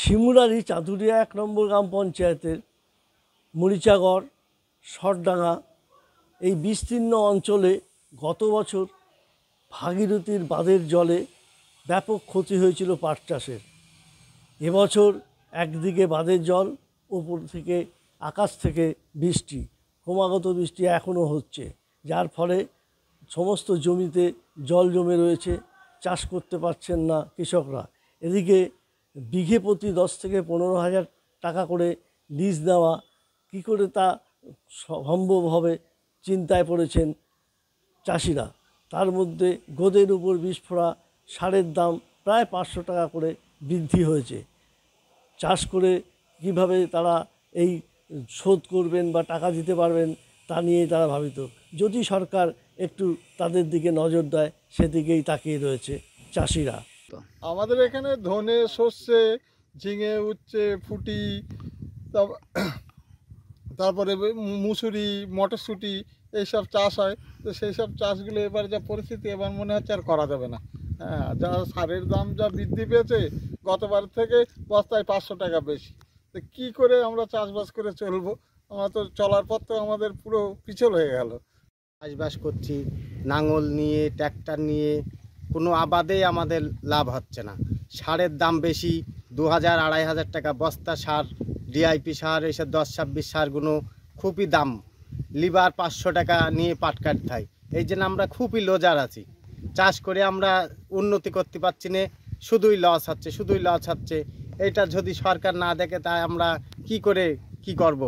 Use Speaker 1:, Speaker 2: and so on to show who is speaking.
Speaker 1: শিমুরারি চাঁদুরিয়া ১ নম্বর গ্রাম পঞ্চায়েতের মরিচাগড় সরডাঙ্গা এই বিস্তীর্ণ অঞ্চলে গত বছর ভাগীরথীর বাঁধের জলে ব্যাপক ক্ষতি হয়েছিল পাট চাষের। এবছর একদিকে বাঁধের জল, ওপর থেকে আকাশ থেকে বৃষ্টি, ক্রমাগত বৃষ্টি এখনও হচ্ছে, যার ফলে সমস্ত জমিতে জল জমে রয়েছে, চাষ করতে পারছেন না কৃষকরা। এদিকে বিঘে প্রতি ১০ থেকে ১৫,০০০ টাকা করে লিজ দেওয়া কী করে তা সম্ভব হবে চিন্তায় পড়েছেন চাষিরা। তার মধ্যে গোদের উপর বিস্ফোরা সারের দাম প্রায় ৫০০ টাকা করে বৃদ্ধি হয়েছে। চাষ করে কিভাবে তারা এই শোধ করবেন বা টাকা দিতে পারবেন তা নিয়েই তারা ভাবিত। যদি সরকার একটু তাদের দিকে নজর দেয়, সেদিকেই তাকিয়ে রয়েছে চাষিরা।
Speaker 2: আমাদের এখানে ধনে, সর্ষে, ঝিঙে, উচ্ছে, ফুটি, তারপরে মুসুরি, মটরশুঁটি এইসব চাষ হয়। তো সেই সব চাষগুলো এবার যা পরিস্থিতি, এবার মনে হচ্ছে আর করা যাবে না। হ্যাঁ, যা সারের দাম যা বৃদ্ধি পেয়েছে, গতবার থেকে বস্তায় ৫০০ টাকা বেশি। তো কী করে আমরা চাষবাস করে চলবো? আমরা তো চলার পর তো আমাদের পুরো পিছল হয়ে গেল।
Speaker 3: চাষবাস করছি লাঙল নিয়ে, ট্র্যাক্টর নিয়ে, কোনো আবাদেই আমাদের লাভ হচ্ছে না। সারের দাম বেশি, ২,০০০ ২,৫০০ টাকা বস্তা সার, ডিআইপি সার, এইসব ১০-২৬ সারগুলো খুবই দাম। লিভার ৫০০ টাকা নিয়ে পাট কাটতে হয়। এই জন্য আমরা খুবই লজার আছি। চাষ করে আমরা উন্নতি করতে পারছি না, শুধুই লস হচ্ছে। এটা যদি সরকার না দেখে, তাই আমরা কি করে কি করব?